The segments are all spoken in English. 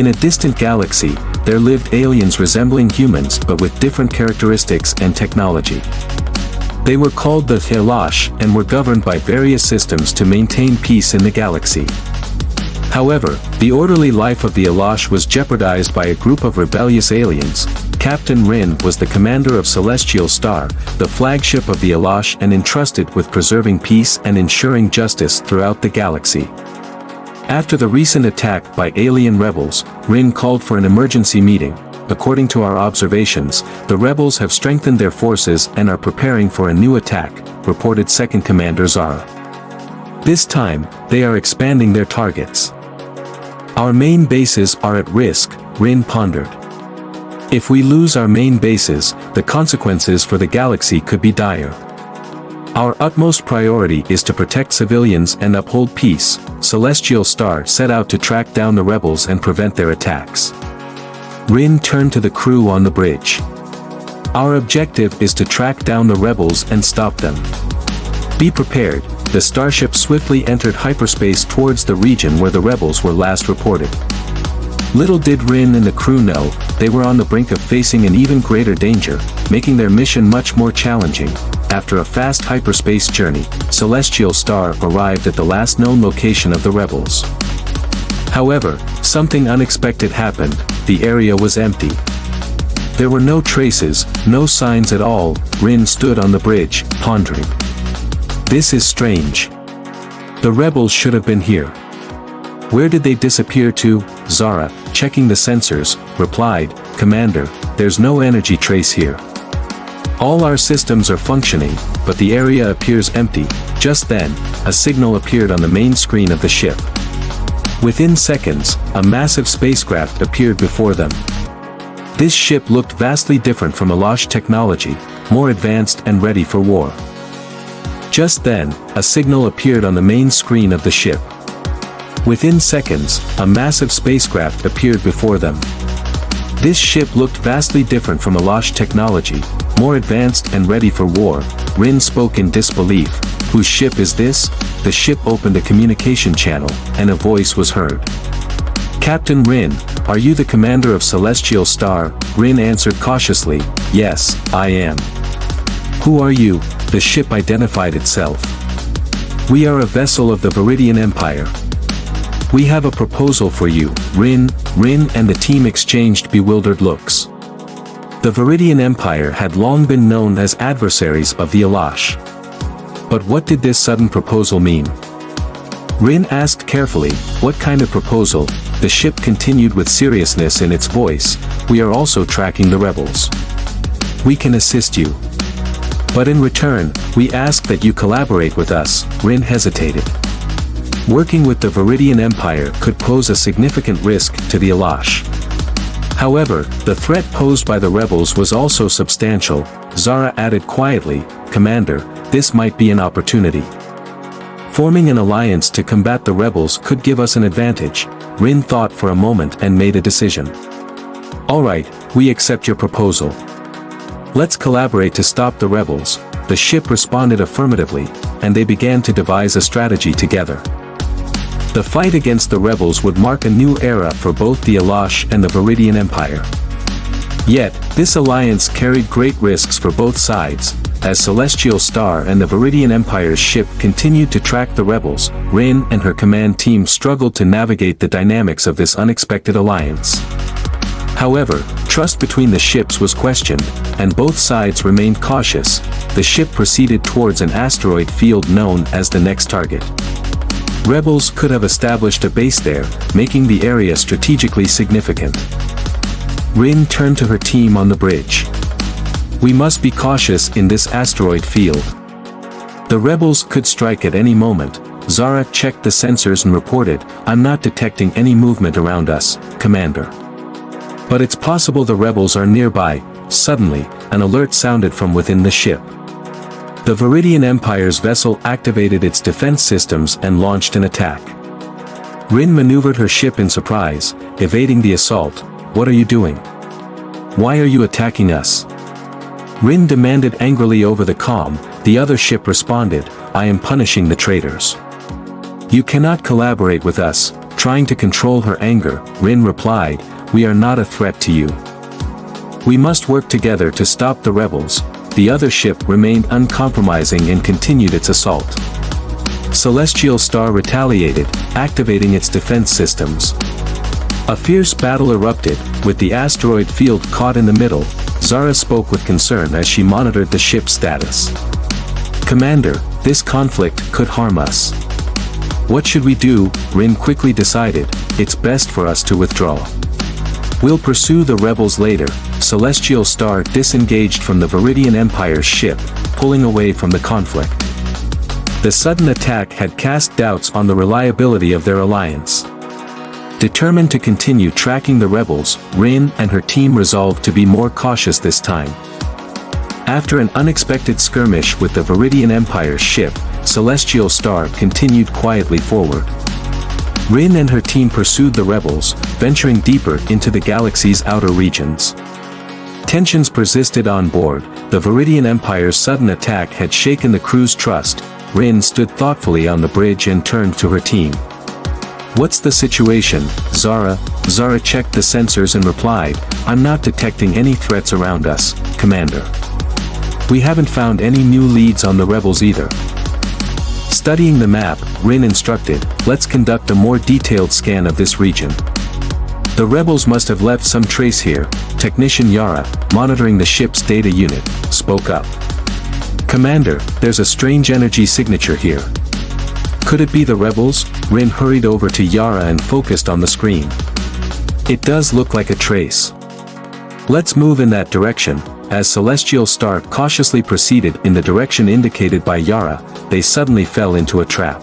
In a distant galaxy, there lived aliens resembling humans but with different characteristics and technology. They were called the Hfy and were governed by various systems to maintain peace in the galaxy. However, the orderly life of the Hfy was jeopardized by a group of rebellious aliens. Captain Rin was the commander of Celestial Star, the flagship of the Hfy, and entrusted with preserving peace and ensuring justice throughout the galaxy. After the recent attack by alien rebels, Rin called for an emergency meeting. According to our observations, the rebels have strengthened their forces and are preparing for a new attack, reported Second Commander Zara. This time, they are expanding their targets. Our main bases are at risk, Rin pondered. If we lose our main bases, the consequences for the galaxy could be dire. Our utmost priority is to protect civilians and uphold peace. Celestial Star set out to track down the rebels and prevent their attacks. Rin turned to the crew on the bridge. Our objective is to track down the rebels and stop them. Be prepared. The starship swiftly entered hyperspace towards the region where the rebels were last reported. Little did Rin and the crew know, they were on the brink of facing an even greater danger, making their mission much more challenging. After a fast hyperspace journey, Celestial Star arrived at the last known location of the rebels. However, something unexpected happened. The area was empty. There were no traces, no signs at all. Rin stood on the bridge, pondering. This is strange. The rebels should have been here. Where did they disappear to? Zara, checking the sensors, replied, Commander, there's no energy trace here. All our systems are functioning, but the area appears empty. Just then, a signal appeared on the main screen of the ship. Within seconds, a massive spacecraft appeared before them. This ship looked vastly different from Hfy technology, more advanced and ready for war. Just then, a signal appeared on the main screen of the ship. Within seconds, a massive spacecraft appeared before them. This ship looked vastly different from Hfy technology, more advanced and ready for war. Rin spoke in disbelief. Whose ship is this? The ship opened a communication channel, and a voice was heard. Captain Rin, are you the commander of Celestial Star? Rin answered cautiously, yes, I am. Who are you? The ship identified itself. We are a vessel of the Viridian Empire. We have a proposal for you. Rin and the team exchanged bewildered looks. The Viridian Empire had long been known as adversaries of the Hfy. But what did this sudden proposal mean? Rin asked carefully, what kind of proposal? The ship continued with seriousness in its voice, we are also tracking the rebels. We can assist you. But in return, we ask that you collaborate with us. Rin hesitated. Working with the Viridian Empire could pose a significant risk to the Hfy. However, the threat posed by the rebels was also substantial. Zara added quietly, Commander, this might be an opportunity. Forming an alliance to combat the rebels could give us an advantage. Rin thought for a moment and made a decision. Alright, we accept your proposal. Let's collaborate to stop the rebels. The ship responded affirmatively, and they began to devise a strategy together. The fight against the rebels would mark a new era for both the Hfy and the Viridian Empire. Yet, this alliance carried great risks for both sides. As Celestial Star and the Viridian Empire's ship continued to track the rebels, Rin and her command team struggled to navigate the dynamics of this unexpected alliance. However, trust between the ships was questioned, and both sides remained cautious. The ship proceeded towards an asteroid field known as the next target. Rebels could have established a base there, making the area strategically significant. Rin turned to her team on the bridge. We must be cautious in this asteroid field. The rebels could strike at any moment. Zara checked the sensors and reported, I'm not detecting any movement around us, Commander. But it's possible the rebels are nearby. Suddenly, an alert sounded from within the ship. The Viridian Empire's vessel activated its defense systems and launched an attack. Rin maneuvered her ship in surprise, evading the assault. What are you doing? Why are you attacking us? Rin demanded angrily over the comm. The other ship responded, I am punishing the traitors. You cannot collaborate with us. Trying to control her anger, Rin replied, "We are not a threat to you. We must work together to stop the rebels." The other ship remained uncompromising and continued its assault. Celestial Star retaliated, activating its defense systems. A fierce battle erupted, with the asteroid field caught in the middle. Zara spoke with concern as she monitored the ship's status. "Commander, this conflict could harm us. What should we do?" Rin quickly decided, "It's best for us to withdraw. We'll pursue the rebels later." Celestial Star disengaged from the Viridian Empire's ship, pulling away from the conflict. The sudden attack had cast doubts on the reliability of their alliance. Determined to continue tracking the rebels, Rin and her team resolved to be more cautious this time. After an unexpected skirmish with the Viridian Empire's ship, Celestial Star continued quietly forward. Rin and her team pursued the rebels, venturing deeper into the galaxy's outer regions. Tensions persisted on board. The Viridian Empire's sudden attack had shaken the crew's trust. Rin stood thoughtfully on the bridge and turned to her team. "What's the situation, Zara?" Zara checked the sensors and replied, "I'm not detecting any threats around us, Commander. We haven't found any new leads on the rebels either." Studying the map, Rin instructed, "Let's conduct a more detailed scan of this region. The rebels must have left some trace here." Technician Yara, monitoring the ship's data unit, spoke up. "Commander, there's a strange energy signature here. Could it be the rebels?" Rin hurried over to Yara and focused on the screen. "It does look like a trace. Let's move in that direction." As Celestial Star cautiously proceeded in the direction indicated by Yara, they suddenly fell into a trap.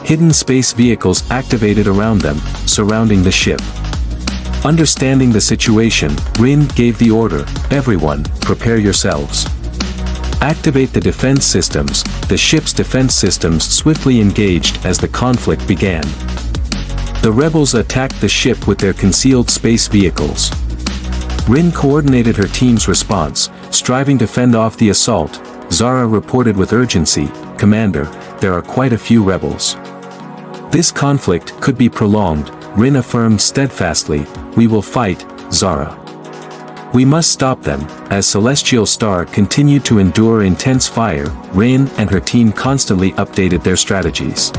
Hidden space vehicles activated around them, surrounding the ship. Understanding the situation, Rin gave the order, "Everyone, prepare yourselves. Activate the defense systems." The ship's defense systems swiftly engaged as the conflict began. The rebels attacked the ship with their concealed space vehicles. Rin coordinated her team's response, striving to fend off the assault. Zara reported with urgency, "Commander, there are quite a few rebels. This conflict could be prolonged." Rin affirmed steadfastly, "We will fight, Zara. We must stop them." As Celestial Star continued to endure intense fire, Rin and her team constantly updated their strategies.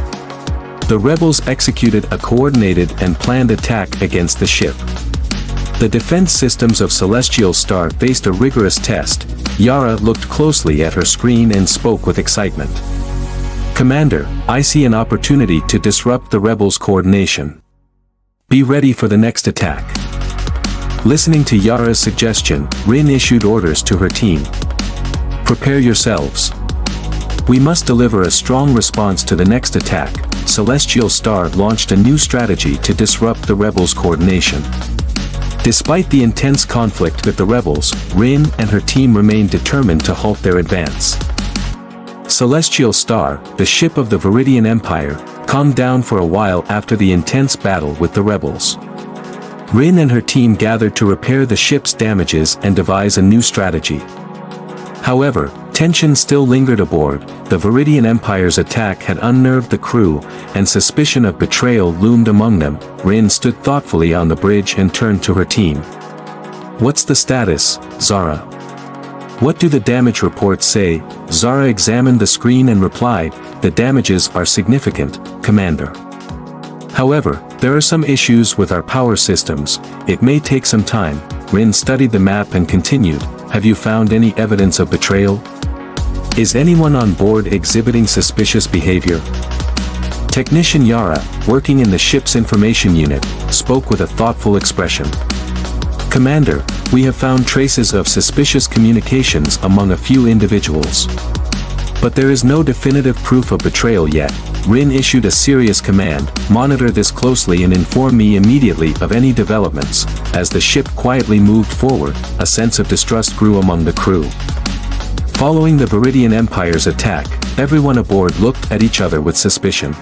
The rebels executed a coordinated and planned attack against the ship. The defense systems of Celestial Star faced a rigorous test. Yara looked closely at her screen and spoke with excitement. "Commander, I see an opportunity to disrupt the rebels' coordination. Be ready for the next attack." Listening to Yara's suggestion, Rin issued orders to her team. "Prepare yourselves. We must deliver a strong response to the next attack." Celestial Star launched a new strategy to disrupt the rebels' coordination. Despite the intense conflict with the rebels, Rin and her team remained determined to halt their advance. Celestial Star, the ship of the Viridian Empire, calmed down for a while after the intense battle with the rebels. Rin and her team gathered to repair the ship's damages and devise a new strategy. However, tension still lingered aboard. The Viridian Empire's attack had unnerved the crew, and suspicion of betrayal loomed among them. Rin stood thoughtfully on the bridge and turned to her team. "What's the status, Zara? What do the damage reports say?" Zara examined the screen and replied, "The damages are significant, Commander. However, there are some issues with our power systems. It may take some time." Rin studied the map and continued, "Have you found any evidence of betrayal? Is anyone on board exhibiting suspicious behavior?" Technician Yara, working in the ship's information unit, spoke with a thoughtful expression. "Commander, we have found traces of suspicious communications among a few individuals. But there is no definitive proof of betrayal yet." Rin issued a serious command, "Monitor this closely and inform me immediately of any developments." As the ship quietly moved forward, a sense of distrust grew among the crew. Following the Viridian Empire's attack, everyone aboard looked at each other with suspicion.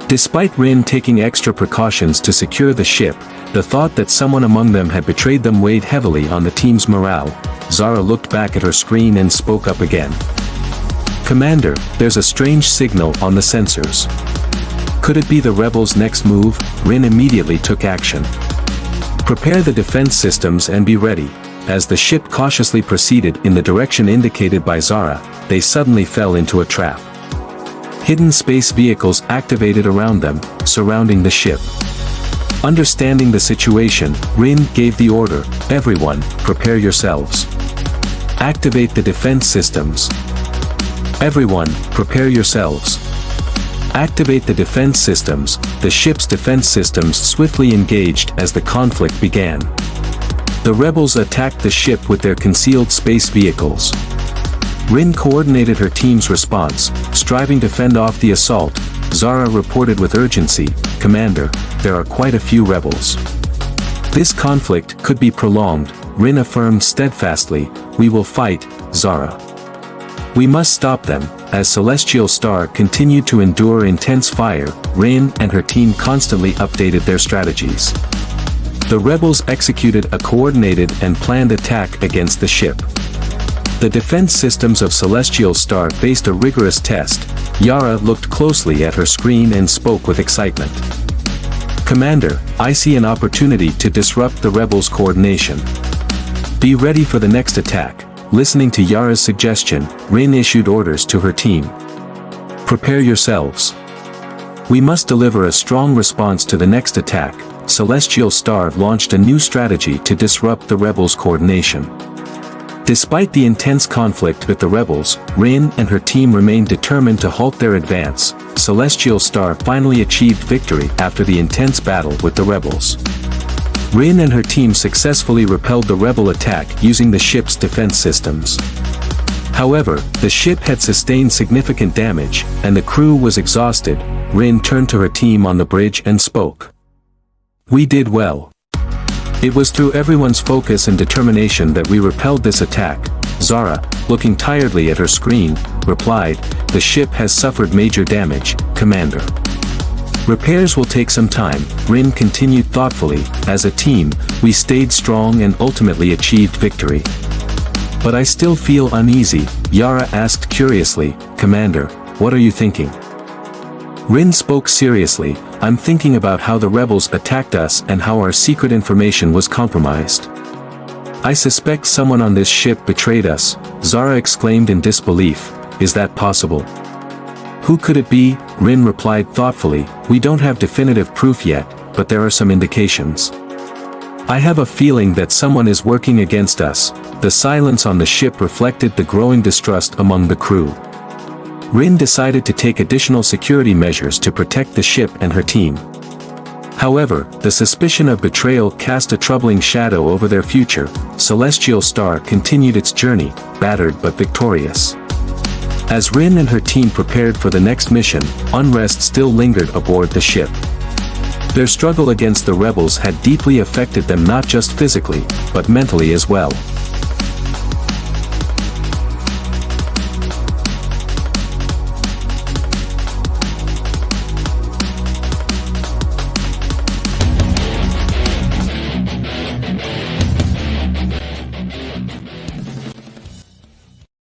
Despite Rin taking extra precautions to secure the ship, the thought that someone among them had betrayed them weighed heavily on the team's morale. Zara looked back at her screen and spoke up again. "Commander, there's a strange signal on the sensors." Could it be the rebels' next move? Rin immediately took action. Prepare the defense systems and be ready. As the ship cautiously proceeded in the direction indicated by Zara, they suddenly fell into a trap. Hidden space vehicles activated around them, surrounding the ship. Understanding the situation, Rin gave the order, "Everyone, prepare yourselves. Activate the defense systems. Everyone, prepare yourselves. Activate the defense systems." The ship's defense systems swiftly engaged as the conflict began. The rebels attacked the ship with their concealed space vehicles. Rin coordinated her team's response, striving to fend off the assault. Zara reported with urgency, "Commander, there are quite a few rebels. This conflict could be prolonged." Rin affirmed steadfastly, "We will fight, Zara. We must stop them." As Celestial Star continued to endure intense fire, Rin and her team constantly updated their strategies. The rebels executed a coordinated and planned attack against the ship. The defense systems of Celestial Star faced a rigorous test. Yara looked closely at her screen and spoke with excitement. "Commander, I see an opportunity to disrupt the rebels' coordination. Be ready for the next attack." Listening to Yara's suggestion, Rin issued orders to her team. "Prepare yourselves. We must deliver a strong response to the next attack." Celestial Star launched a new strategy to disrupt the rebels' coordination. Despite the intense conflict with the rebels, Rin and her team remained determined to halt their advance. Celestial Star finally achieved victory after the intense battle with the rebels. Rin and her team successfully repelled the rebel attack using the ship's defense systems. However, the ship had sustained significant damage, and the crew was exhausted. Rin turned to her team on the bridge and spoke. "We did well. It was through everyone's focus and determination that we repelled this attack." Zara, looking tiredly at her screen, replied, "The ship has suffered major damage, Commander. Repairs will take some time." Rin continued thoughtfully, "As a team, we stayed strong and ultimately achieved victory. But I still feel uneasy." Yara asked curiously, "Commander, what are you thinking?" Rin spoke seriously, "I'm thinking about how the rebels attacked us and how our secret information was compromised. I suspect someone on this ship betrayed us." Zara exclaimed in disbelief, "Is that possible?" "Who could it be?" Rin replied thoughtfully, "We don't have definitive proof yet, but there are some indications. I have a feeling that someone is working against us." The silence on the ship reflected the growing distrust among the crew. Rin decided to take additional security measures to protect the ship and her team. However, the suspicion of betrayal cast a troubling shadow over their future. Celestial Star continued its journey, battered but victorious. As Rin and her team prepared for the next mission, unrest still lingered aboard the ship. Their struggle against the rebels had deeply affected them not just physically, but mentally as well.